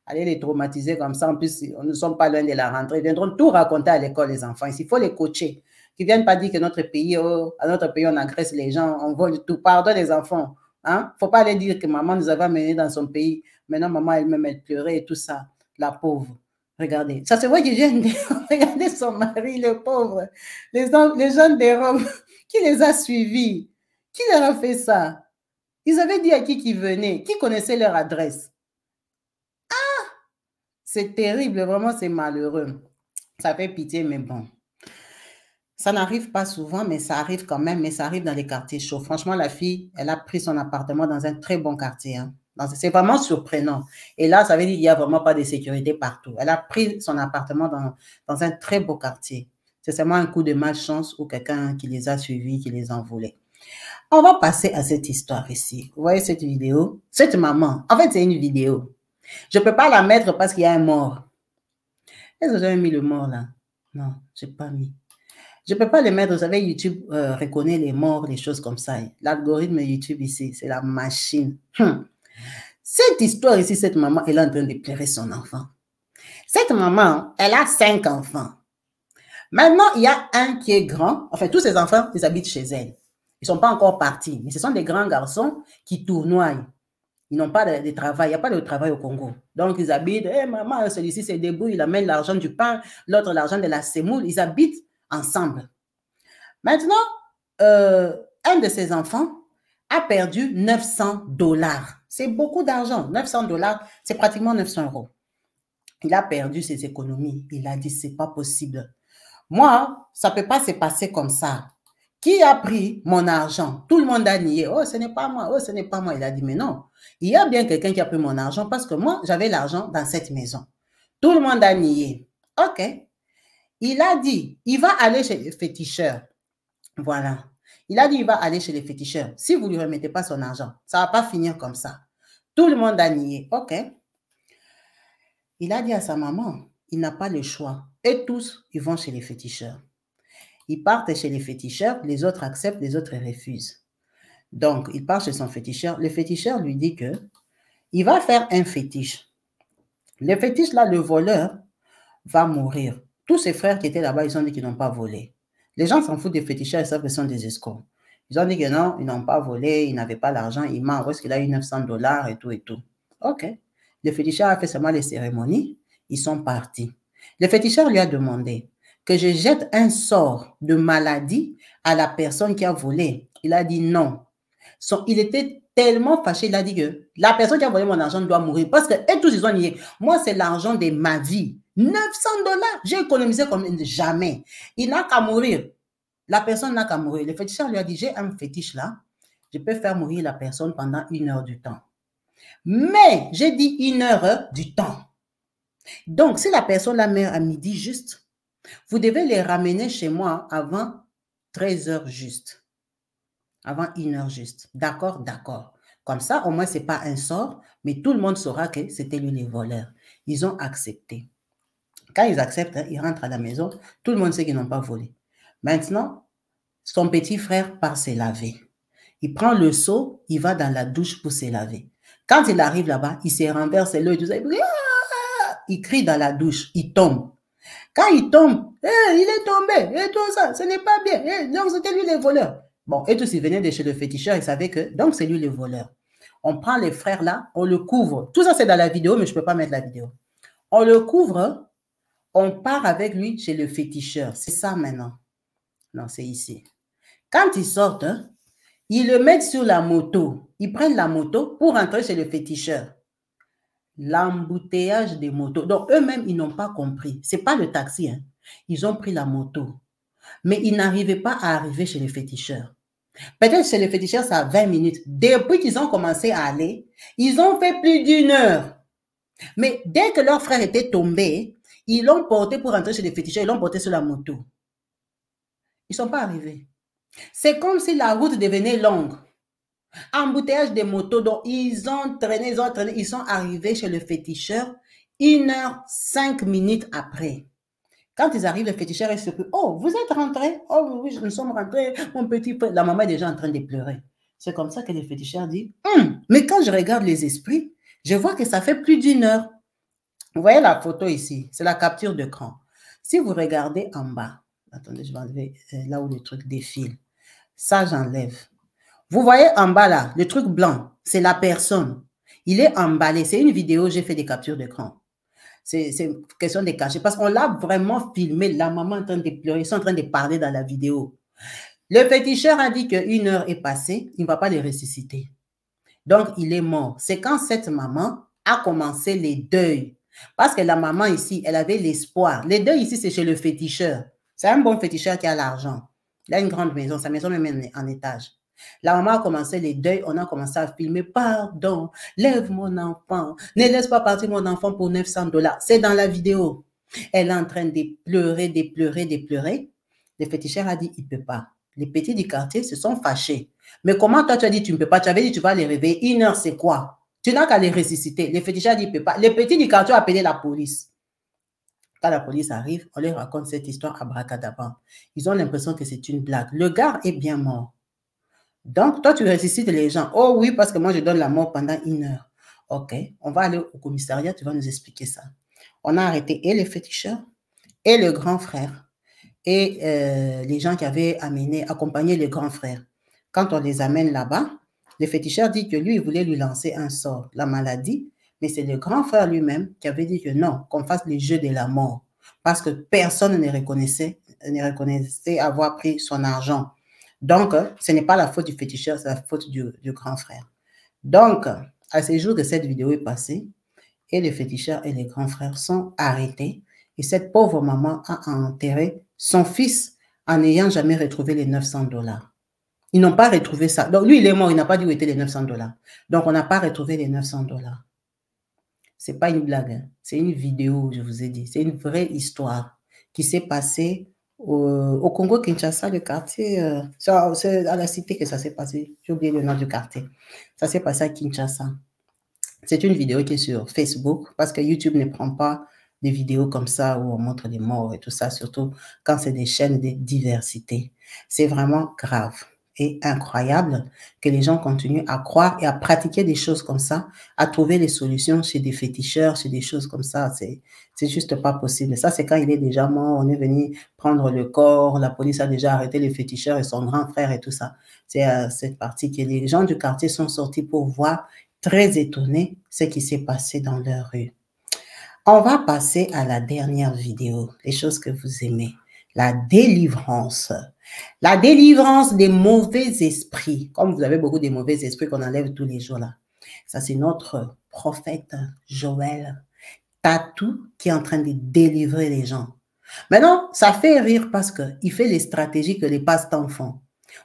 Speaker 1: aller les traumatiser comme ça, en plus, nous ne sommes pas loin de la rentrée. Ils viendront tout raconter à l'école, les enfants. Ici, il faut les coacher. Qu'ils ne viennent pas dire que notre pays, oh, à notre pays, on agresse les gens, on vole tout. Pardon, les enfants. Hein? Faut pas aller dire que maman nous avait amenés dans son pays. Maintenant, maman elle-même, elle pleurait et tout ça. La pauvre. Regardez. Ça se voit qu'ils viennent de... Regardez son mari, le pauvre. Les jeunes des Roms. Qui les a suivis? Qui leur a fait ça? Ils avaient dit à qui venaient, qui connaissait leur adresse. Ah! C'est terrible, vraiment, c'est malheureux. Ça fait pitié, mais bon. Ça n'arrive pas souvent, mais ça arrive quand même, mais ça arrive dans les quartiers chauds. Franchement, la fille, elle a pris son appartement dans un très bon quartier. Hein. C'est vraiment surprenant. Et là, ça veut dire qu'il n'y a vraiment pas de sécurité partout. Elle a pris son appartement dans un très beau quartier. C'est seulement un coup de malchance ou quelqu'un qui les a suivis, qui les en voulait. On va passer à cette histoire ici. Vous voyez cette vidéo? Cette maman, en fait, c'est une vidéo. Je ne peux pas la mettre parce qu'il y a un mort. Est-ce que j'avais mis le mort là? Non, je n'ai pas mis. Je ne peux pas les mettre. Vous savez, YouTube reconnaît les morts, les choses comme ça. L'algorithme YouTube ici, c'est la machine. Cette histoire ici, cette maman, elle est en train de pleurer son enfant. Cette maman, elle a 5 enfants. Maintenant, il y a un qui est grand. Enfin, tous ses enfants, ils habitent chez elle. Ils ne sont pas encore partis, mais ce sont des grands garçons qui tournoient. Ils n'ont pas de travail, il n'y a pas de travail au Congo. Donc, ils habitent, hey, maman, celui-ci se débrouille, il amène l'argent du pain, l'autre l'argent de la semoule. Ils habitent ensemble. Maintenant, un de ses enfants a perdu 900 $. C'est beaucoup d'argent. 900 $, c'est pratiquement 900 €. Il a perdu ses économies. Il a dit, c'est pas possible. Moi, ça ne peut pas se passer comme ça. Qui a pris mon argent? Tout le monde a nié. Oh, ce n'est pas moi. Oh, ce n'est pas moi. Il a dit, mais non. Il y a bien quelqu'un qui a pris mon argent parce que moi, j'avais l'argent dans cette maison. Tout le monde a nié. OK. Il a dit, il va aller chez les féticheurs. Voilà. Il a dit, il va aller chez les féticheurs. Si vous ne lui remettez pas son argent, ça ne va pas finir comme ça. Tout le monde a nié. OK. Il a dit à sa maman, il n'a pas le choix. Et tous, ils vont chez les féticheurs. Ils partent chez les féticheurs, les autres acceptent, les autres refusent. Donc, il part chez son féticheur. Le féticheur lui dit que il va faire un fétiche. Le fétiche, là, le voleur va mourir. Tous ses frères qui étaient là-bas, ils ont dit qu'ils n'ont pas volé. Les gens s'en foutent des féticheurs, ils savent qu'ils sont des escrocs. Ils ont dit que non, ils n'ont pas volé, ils n'avaient pas l'argent, ils mentent, parce qu'il a eu 900 $ et tout et tout. OK. Le féticheur a fait seulement les cérémonies, ils sont partis. Le féticheur lui a demandé que je jette un sort de maladie à la personne qui a volé. Il a dit non. Il était tellement fâché, il a dit que la personne qui a volé mon argent doit mourir parce que, et tous ils ont nié. Moi, c'est l'argent de ma vie. 900 $, j'ai économisé comme jamais. Il n'a qu'à mourir. La personne n'a qu'à mourir. Le féticheur lui a dit, j'ai un fétiche là, je peux faire mourir la personne pendant 1 heure du temps. Mais, j'ai dit 1 heure du temps. Donc, si la personne la meurt à midi juste, vous devez les ramener chez moi avant 13 heures juste. Avant 1 heure juste. D'accord, d'accord. Comme ça, au moins, ce n'est pas un sort, mais tout le monde saura que c'était lui les voleurs. Ils ont accepté. Quand ils acceptent, ils rentrent à la maison, tout le monde sait qu'ils n'ont pas volé. Maintenant, son petit frère part se laver. Il prend le seau, il va dans la douche pour se laver. Quand il arrive là-bas, il se renverse l'eau et tout ça. Il crie dans la douche, il tombe. Quand il tombe, il est tombé, et tout ça, ce n'est pas bien. Donc, c'était lui les voleurs. Bon, et tous, ils venaient de chez le féticheur, ils savaient que, donc, c'est lui le voleur. On prend les frères là, on le couvre. Tout ça, c'est dans la vidéo, mais je ne peux pas mettre la vidéo. On le couvre, on part avec lui chez le féticheur. C'est ça maintenant. Non, c'est ici. Quand ils sortent, ils le mettent sur la moto. Ils prennent la moto pour rentrer chez le féticheur. L'embouteillage des motos. Donc, eux-mêmes, ils n'ont pas compris. Ce n'est pas le taxi. Hein. Ils ont pris la moto. Mais ils n'arrivaient pas à arriver chez le féticheur. Peut-être chez le féticheur, ça a 20 minutes. Depuis qu'ils ont commencé à aller, ils ont fait plus d'1 heure. Mais dès que leur frère était tombé, ils l'ont porté pour rentrer chez le féticheur. Ils l'ont porté sur la moto. Ils ne sont pas arrivés. C'est comme si la route devenait longue. Embouteillage des motos, donc ils ont traîné, ils sont arrivés chez le féticheur 1 heure 5 minutes après. Quand ils arrivent, le féticheur est surpris. Oh, vous êtes rentrés? Oh oui, nous sommes rentrés. Mon petit frère. La maman est déjà en train de pleurer. C'est comme ça que le féticheur dit, mais quand je regarde les esprits, je vois que ça fait plus d'une heure. Vous voyez la photo ici, c'est la capture d'écran. Si vous regardez en bas, attendez, je vais enlever là où le truc défile. Ça, j'enlève. Vous voyez en bas là, le truc blanc, c'est la personne. Il est emballé. C'est une vidéo, j'ai fait des captures d'écran. C'est une question de cacher parce qu'on l'a vraiment filmé. La maman est en train de pleurer, ils sont en train de parler dans la vidéo. Le féticheur a dit qu'une heure est passée, il ne va pas les ressusciter. Donc, il est mort. C'est quand cette maman a commencé les deuils. Parce que la maman ici, elle avait l'espoir. Les deuils ici, c'est chez le féticheur. C'est un bon féticheur qui a l'argent. Il a une grande maison, sa maison même en étage. La maman a commencé les deuils, on a commencé à filmer. Pardon, lève mon enfant, ne laisse pas partir mon enfant pour 900 $. C'est dans la vidéo. Elle est en train de pleurer, de pleurer, de pleurer. Le féticheur a dit, il ne peut pas. Les petits du quartier se sont fâchés. Mais comment toi tu as dit tu ne peux pas? Tu avais dit tu vas les réveiller. Une heure, c'est quoi? Tu n'as qu'à les ressusciter. Les féticheurs disent il ne peut pas. Les petits du quartier ont appelé la police. Quand la police arrive, on leur raconte cette histoire abracadabra. Ils ont l'impression que c'est une blague. Le gars est bien mort. Donc, toi, tu ressuscites les gens. Oh oui, parce que moi, je donne la mort pendant une heure. Ok, on va aller au commissariat, tu vas nous expliquer ça. On a arrêté et les féticheurs et le grand frère et les gens qui avaient accompagné le grand frère. Quand on les amène là-bas, le féticheur dit que lui, il voulait lui lancer un sort, la maladie, mais c'est le grand frère lui-même qui avait dit que non, qu'on fasse le jeu de la mort, parce que personne ne reconnaissait avoir pris son argent. Donc, ce n'est pas la faute du féticheur, c'est la faute du grand frère. Donc, à ce jour que cette vidéo est passée, et le féticheur et les grands frères sont arrêtés, et cette pauvre maman a enterré son fils en n'ayant jamais retrouvé les 900 $. Ils n'ont pas retrouvé ça. Donc, lui, il est mort, il n'a pas dit où étaient les 900 $. Donc, on n'a pas retrouvé les 900 $. Ce n'est pas une blague, hein. C'est une vidéo, je vous ai dit. C'est une vraie histoire qui s'est passée au Congo-Kinshasa, le quartier. C'est à la cité que ça s'est passé. J'ai oublié le nom du quartier. Ça s'est passé à Kinshasa. C'est une vidéo qui est sur Facebook parce que YouTube ne prend pas des vidéos comme ça où on montre des morts et tout ça, surtout quand c'est des chaînes de diversité. C'est vraiment grave et incroyable que les gens continuent à croire et à pratiquer des choses comme ça, à trouver des solutions chez des féticheurs, chez des choses comme ça. C'est juste pas possible. Ça, c'est quand il est déjà mort, on est venu prendre le corps, la police a déjà arrêté les féticheurs et son grand frère et tout ça. C'est cette partie que les gens du quartier sont sortis pour voir, très étonnés, ce qui s'est passé dans leur rue. On va passer à la dernière vidéo, les choses que vous aimez. La délivrance. La délivrance des mauvais esprits. Comme vous avez beaucoup de mauvais esprits qu'on enlève tous les jours là. Ça, c'est notre prophète Joël Tatou qui est en train de délivrer les gens. Maintenant, ça fait rire parce qu'il fait les stratégies que les pasteurs font.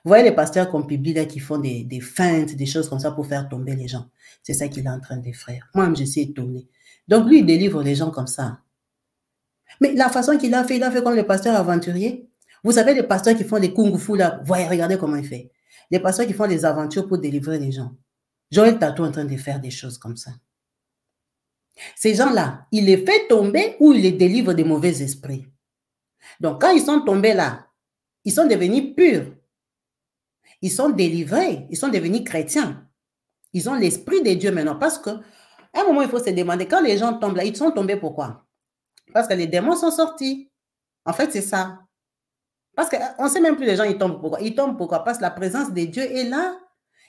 Speaker 1: Vous voyez les pasteurs qu'on publie là qui font des feintes, des choses comme ça pour faire tomber les gens. C'est ça qu'il est en train de faire. Moi-même, je suis étonnée. Donc, lui, il délivre les gens comme ça. Mais la façon qu'il a fait comme les pasteurs aventuriers. Vous savez, les pasteurs qui font des kung-fu là, voyez, regardez comment il fait. Les pasteurs qui font des aventures pour délivrer les gens. Joël Tatou est en train de faire des choses comme ça. Ces gens-là, il les fait tomber ou il les délivre des mauvais esprits. Donc, quand ils sont tombés là, ils sont devenus purs. Ils sont délivrés. Ils sont devenus chrétiens. Ils ont l'esprit de Dieu maintenant. Parce qu'à un moment, il faut se demander, quand les gens tombent là, ils sont tombés pourquoi? Parce que les démons sont sortis. En fait, c'est ça. Parce qu'on ne sait même plus les gens, ils tombent pourquoi. Ils tombent pourquoi? Parce que la présence de Dieu est là.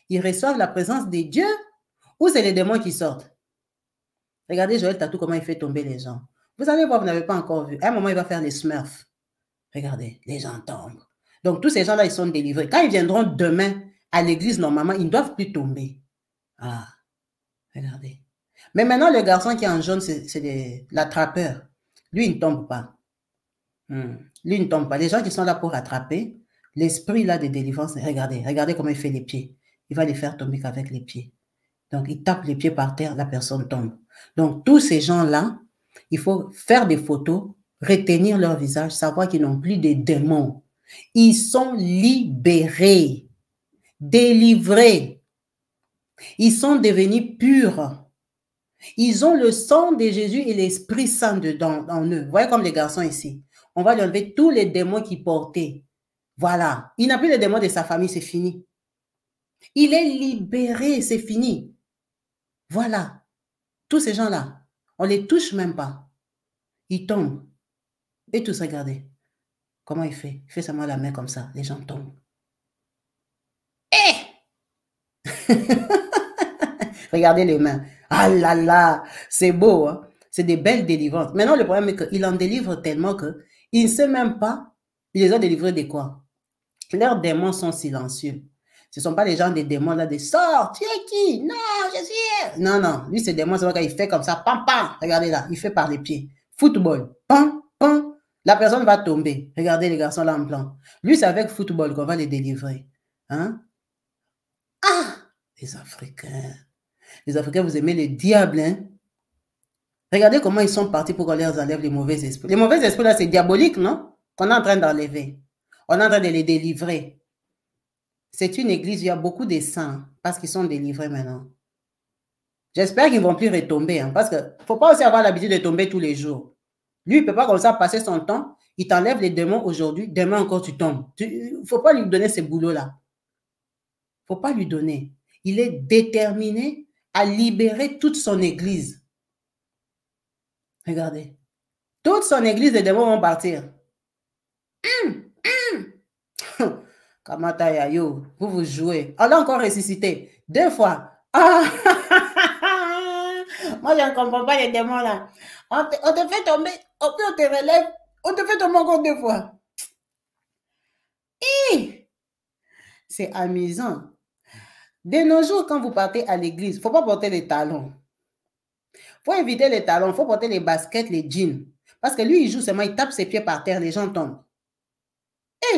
Speaker 1: Ils reçoivent la présence de Dieu. Ou c'est les démons qui sortent? Regardez Joël Tatou, comment il fait tomber les gens. Vous allez voir, vous n'avez pas encore vu. À un moment, il va faire les smurfs. Regardez, les gens tombent. Donc, tous ces gens-là, ils sont délivrés. Quand ils viendront demain à l'église, normalement, ils ne doivent plus tomber. Ah, regardez. Mais maintenant, le garçon qui est en jaune, c'est l'attrapeur. Lui, il ne tombe pas. Lui, il ne tombe pas. Les gens qui sont là pour attraper, l'esprit là de délivrance, regardez comment il fait les pieds. Il va les faire tomber qu'avec les pieds. Donc, il tape les pieds par terre, la personne tombe. Donc, tous ces gens-là, il faut faire des photos, retenir leur visage, savoir qu'ils n'ont plus de démons. Ils sont libérés, délivrés. Ils sont devenus purs. Ils ont le sang de Jésus et l'Esprit Saint dedans, en eux. Vous voyez comme les garçons ici. On va lui enlever tous les démons qu'il portait. Voilà. Il n'a plus les démons de sa famille, c'est fini. Il est libéré, c'est fini. Voilà. Tous ces gens-là, on ne les touche même pas. Ils tombent. Et tous, regardez. Comment il fait? Il fait seulement la main comme ça. Les gens tombent. Regardez les mains. Ah là là, c'est beau. Hein? C'est des belles délivrances. Maintenant, le problème est qu'il en délivre tellement qu'il ne sait même pas, il les a délivrés de quoi? Leurs démons sont silencieux. Ce ne sont pas les gens des démons là, des sorts. Tu es qui? Non, je suis. Non, non. Lui, ces démons, c'est quand il fait comme ça. Pam, pam. Regardez là. Il fait par les pieds. Football. Pam, pam. La personne va tomber. Regardez les garçons là en plan. Lui, c'est avec football qu'on va les délivrer. Hein? Ah! Les Africains. Les Africains, vous aimez les diables, hein? Regardez comment ils sont partis pour qu'on leur enlève les mauvais esprits. Les mauvais esprits, là, c'est diabolique, non? Qu'on est en train d'enlever. On est en train de les délivrer. C'est une église où il y a beaucoup de saints parce qu'ils sont délivrés maintenant. J'espère qu'ils ne vont plus retomber, hein, parce qu'il ne faut pas aussi avoir l'habitude de tomber tous les jours. Lui, il ne peut pas comme ça passer son temps. Il t'enlève les démons aujourd'hui, demain encore tu tombes. Il ne faut pas lui donner ce boulot-là. Il ne faut pas lui donner. Il est déterminé à libérer toute son église. Regardez. Toute son église, les démons vont partir. Kamata Yayo, vous jouez. On l'a encore ressuscité. 2 fois. Ah! Moi, je ne comprends pas les démons là. On te fait tomber, on te relève, on te fait tomber encore 2 fois. C'est amusant. De nos jours, quand vous partez à l'église, il ne faut pas porter les talons. Il faut éviter les talons, il faut porter les baskets, les jeans. Parce que lui, il joue seulement, il tape ses pieds par terre, les gens tombent.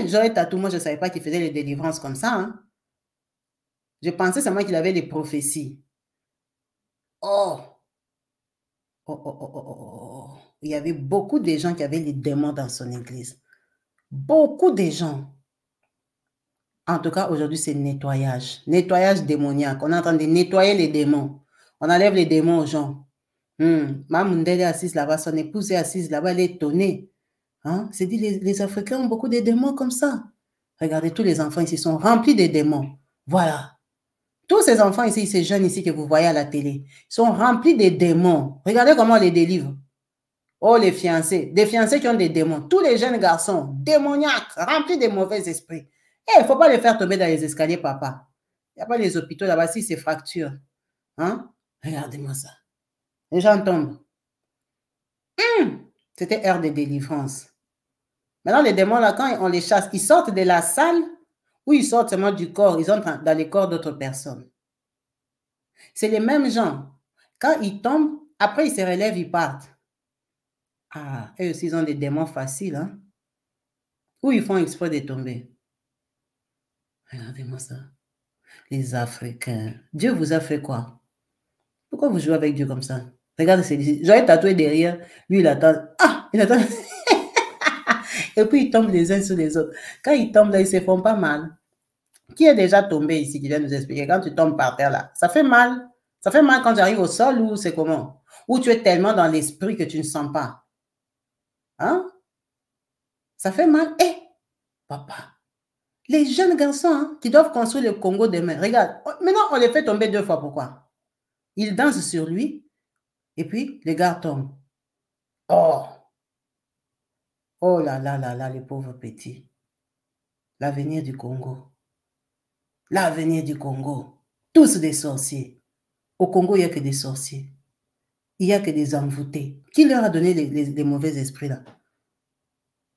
Speaker 1: Joël Tatou, moi, je ne savais pas qu'il faisait les délivrances comme ça. Hein. Je pensais seulement qu'il avait les prophéties. Oh, il y avait beaucoup de gens qui avaient les démons dans son église. Beaucoup de gens. En tout cas, aujourd'hui, c'est nettoyage. Nettoyage démoniaque. On est en train de nettoyer les démons. On enlève les démons aux gens. Mamundele est assise là-bas, son épouse est assise là-bas, elle est étonnée. Hein? C'est dit, les Africains ont beaucoup de démons comme ça. Regardez, tous les enfants ici sont remplis de démons. Voilà. Tous ces enfants ici, ces jeunes ici que vous voyez à la télé, sont remplis de démons. Regardez comment on les délivre. Oh, les fiancés. Des fiancés qui ont des démons. Tous les jeunes garçons, démoniaques, remplis de mauvais esprits. Il ne faut pas les faire tomber dans les escaliers, papa. Il n'y a pas les hôpitaux là-bas, si c'est fracture. Hein? Regardez-moi ça. Les gens tombent. C'était heure de délivrance. Maintenant, les démons, là, quand on les chasse, ils sortent de la salle ou ils sortent seulement du corps. Ils entrent dans les corps d'autres personnes. C'est les mêmes gens. Quand ils tombent, après, ils se relèvent, ils partent. Ah, eux aussi, ils ont des démons faciles. Hein? Ou ils font exprès de tomber. Regardez-moi ça. Les Africains. Dieu vous a fait quoi? Pourquoi vous jouez avec Dieu comme ça? Regardez, c'est Joël tatoué derrière. Lui, il attend. Ah, il attend. Et puis, ils tombent les uns sur les autres. Quand ils tombent là, ils ne se font pas mal. Qui est déjà tombé ici, qui vient nous expliquer? Quand tu tombes par terre là, ça fait mal. Ça fait mal quand tu arrives au sol ou c'est comment? Ou tu es tellement dans l'esprit que tu ne sens pas. Hein? Ça fait mal. Papa. Les jeunes garçons hein, qui doivent construire le Congo demain. Regarde, maintenant on les fait tomber 2 fois. Pourquoi? Ils dansent sur lui et puis les gars tombent. Oh! Oh là là là là, les pauvres petits. L'avenir du Congo. L'avenir du Congo. Tous des sorciers. Au Congo, il n'y a que des sorciers. Il n'y a que des envoûtés. Qui leur a donné les mauvais esprits là?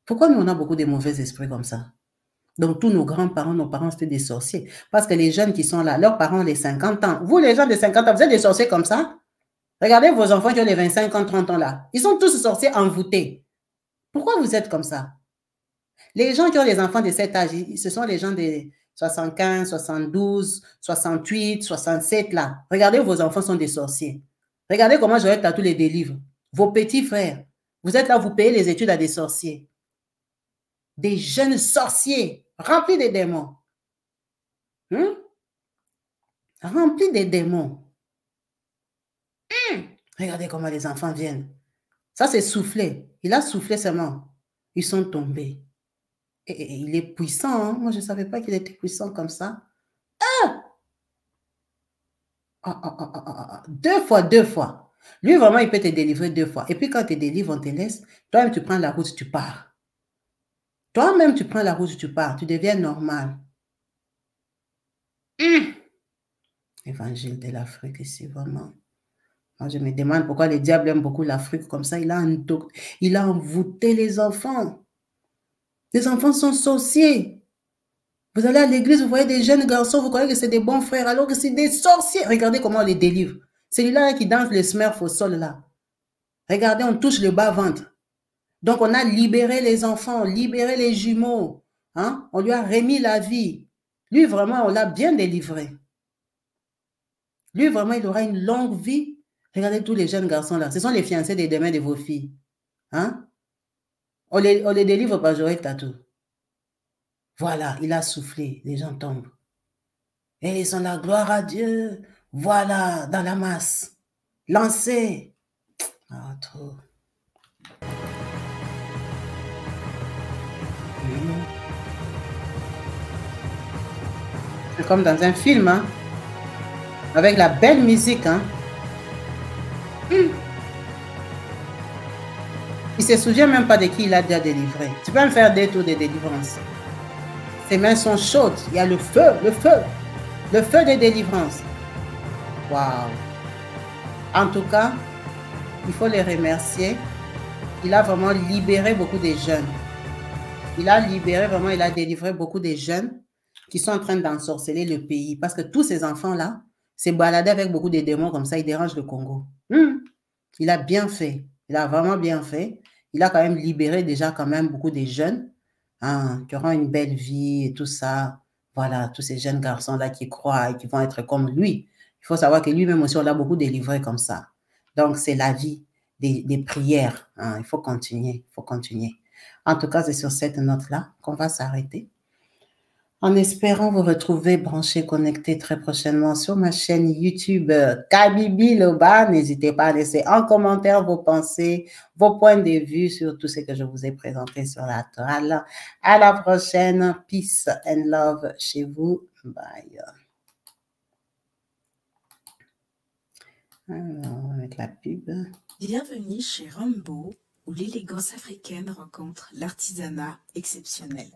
Speaker 1: Pourquoi nous on a beaucoup de mauvais esprits comme ça? Donc, tous nos grands-parents, nos parents, c'était des sorciers. Parce que les jeunes qui sont là, leurs parents ont les 50 ans. Vous, les gens de 50 ans, vous êtes des sorciers comme ça? Regardez vos enfants qui ont les 25 ans, 30 ans là. Ils sont tous sorciers envoûtés. Pourquoi vous êtes comme ça? Les gens qui ont les enfants de cet âge, ce sont les gens de 75, 72, 68, 67 là. Regardez, vos enfants sont des sorciers. Regardez comment Joël Tatou les délivre. Vos petits frères, vous êtes là, vous payez les études à des sorciers. Des jeunes sorciers remplis de démons. Remplis de démons. Regardez comment les enfants viennent. Ça, c'est soufflé. Il a soufflé seulement. Ils sont tombés. Et il est puissant. Hein? Moi, je ne savais pas qu'il était puissant comme ça. Deux fois. Lui, vraiment, il peut te délivrer 2 fois. Et puis, quand tu te délivres, on te laisse. Toi-même, tu prends la route, tu pars. Toi-même, tu prends la route, tu pars. Tu deviens normal. Évangile de l'Afrique ici, vraiment. Moi, je me demande pourquoi le diable aime beaucoup l'Afrique comme ça. Il a envoûté les enfants. Les enfants sont sorciers. Vous allez à l'église, vous voyez des jeunes garçons, vous croyez que c'est des bons frères, alors que c'est des sorciers. Regardez comment on les délivre. Celui-là qui danse les smurfs au sol, là. Regardez, on touche le bas-ventre. Donc, on a libéré les enfants, libéré les jumeaux. Hein? On lui a remis la vie. Lui, vraiment, on l'a bien délivré. Lui, vraiment, il aura une longue vie. Regardez tous les jeunes garçons, là. Ce sont les fiancés des demain de vos filles. Hein? On les délivre par Joël Tatou. Voilà, il a soufflé, les gens tombent. Et ils sont la gloire à Dieu. Voilà, dans la masse. Lancez. Ah, trop. C'est comme dans un film, hein? Avec la belle musique, hein? Il ne se souvient même pas de qui il a déjà délivré. Tu peux me faire des tours de délivrance. Ses mains sont chaudes. Il y a le feu de délivrance. Waouh! En tout cas, il faut les remercier. Il a vraiment libéré beaucoup de jeunes. Il a délivré beaucoup de jeunes qui sont en train d'ensorceler le pays. Parce que tous ces enfants-là se baladaient avec beaucoup de démons comme ça, ils dérangent le Congo. Il a bien fait. Il a vraiment bien fait. Il a quand même libéré déjà quand même beaucoup de jeunes qui auront une belle vie et tout ça. Voilà, tous ces jeunes garçons-là qui croient et qui vont être comme lui. Il faut savoir que lui-même aussi, on l'a beaucoup délivré comme ça. Donc, c'est la vie des prières. Il faut continuer, En tout cas, c'est sur cette note-là qu'on va s'arrêter. En espérant vous retrouver branchés, connectés très prochainement sur ma chaîne YouTube Kabibi Loba. N'hésitez pas à laisser en commentaire vos pensées, vos points de vue sur tout ce que je vous ai présenté sur la toile. À la prochaine. Peace and love chez vous. Bye. Alors, on va mettre la pub.
Speaker 4: Bienvenue chez Rainbow, où l'élégance africaine rencontre l'artisanat exceptionnel.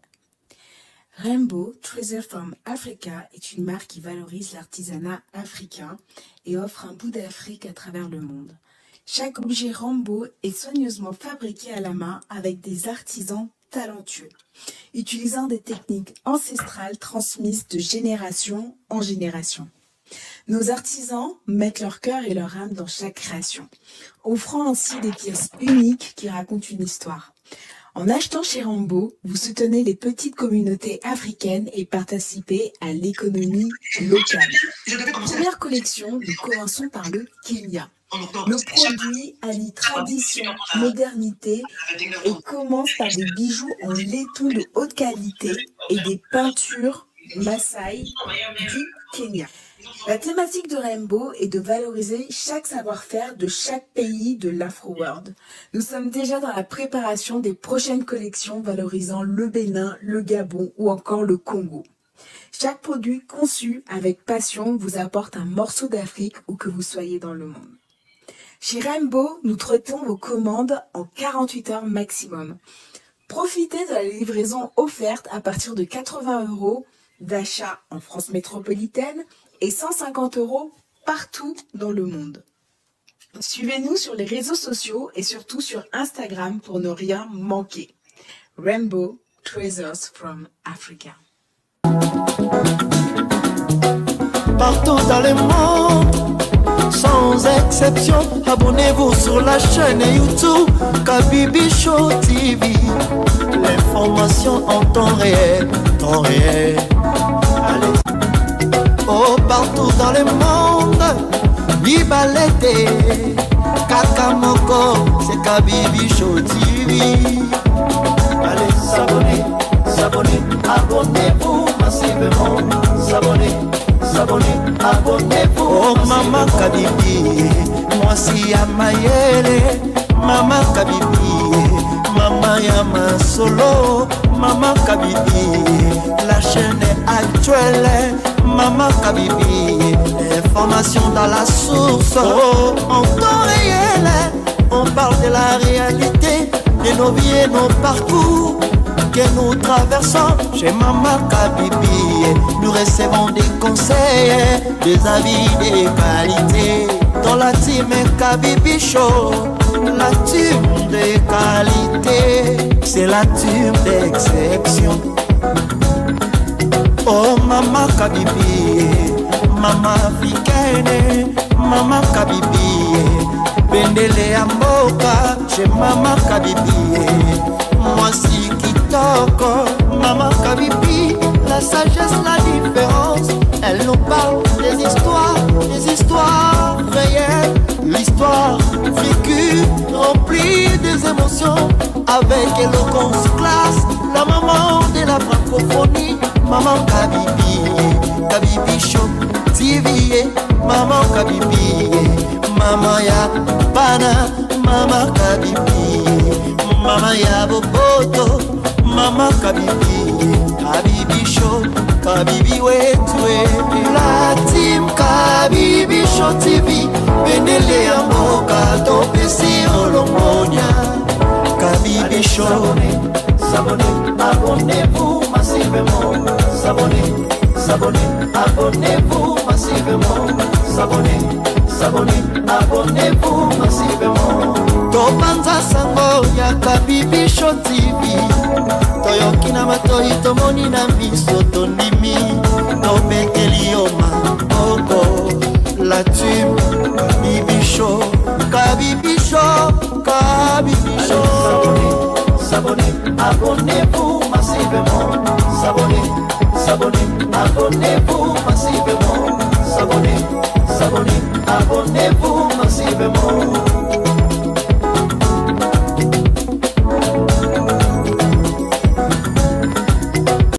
Speaker 4: Rainbow Treasure from Africa est une marque qui valorise l'artisanat africain et offre un bout d'Afrique à travers le monde. Chaque objet Rainbow est soigneusement fabriqué à la main avec des artisans talentueux, utilisant des techniques ancestrales transmises de génération en génération. Nos artisans mettent leur cœur et leur âme dans chaque création, offrant ainsi des pièces uniques qui racontent une histoire. En achetant chez Rainbow, vous soutenez les petites communautés africaines et participez à l'économie locale. Première collection, nous commençons par le Kenya. Nos produits allient tradition, modernité et commencent par des bijoux en laiton de haute qualité et des peintures Maasai du Kenya. La thématique de Rainbow est de valoriser chaque savoir-faire de chaque pays de l'Afro-World. Nous sommes déjà dans la préparation des prochaines collections valorisant le Bénin, le Gabon ou encore le Congo. Chaque produit conçu avec passion vous apporte un morceau d'Afrique où que vous soyez dans le monde. Chez Rainbow, nous traitons vos commandes en 48 heures maximum. Profitez de la livraison offerte à partir de 80 € d'achat en France métropolitaine et 150 € partout dans le monde. Suivez-nous sur les réseaux sociaux et surtout sur Instagram pour ne rien manquer. Rainbow Treasures from Africa.
Speaker 5: Partout dans le monde, sans exception, abonnez-vous sur la chaîne YouTube Kabibi Show TV. L'information en temps réel, Allez. Oh, partout dans le monde, Bibalete, Kakamoko, c'est Kabibi Show TV. Allez, s'abonner, abonnez-vous massivement. S'abonner, abonnez-vous. Oh, Maman Kabibi, moi si Yamayele, Maman Kabibi, Maman Yama. Bana Solo, Maman Kabibi, la chaîne est actuelle, Maman Kabibi, information dans la source, en temps réel, on parle de la réalité, de nos vies et nos parcours que nous traversons chez Maman Kabibi. Nous recevons des conseils, des avis, des qualités. Dans la team Kabibi Show, la team de qualité, c'est la team d'exception. Oh Maman Kabibi, Maman africaine, Maman Kabibi, Bendele Amboka, chez Maman Kabibi. Moi si Kitoko, Maman Kabibi, la sagesse, la différence. Elle nous parle des histoires réelles, l'histoire vécue, remplie des émotions, avec éloquence classe, la maman de la francophonie, Maman Kabibi, Kabibi Show TV, Maman Kabibi, Maman ya Bana, Maman Kabibi, Maman ya Boboto, Maman Kabibi, Kabibi Show, Kabibi wetwe, la team Kabibi Show TV, Benele Amboka, Topesi Olomonia, Kabibi Show. Abonnez-vous massivement, abonnez-vous massivement, abonnez-vous massivement. Topanza sango ya Kabibi Show TV, toyokina matoi tomoni na miso tondimi, tobekeli yoma oko, la team Kabibi Show, Kabibi Show, Kabibi Show. Abonnez-vous massivement, abonnez-vous massivement.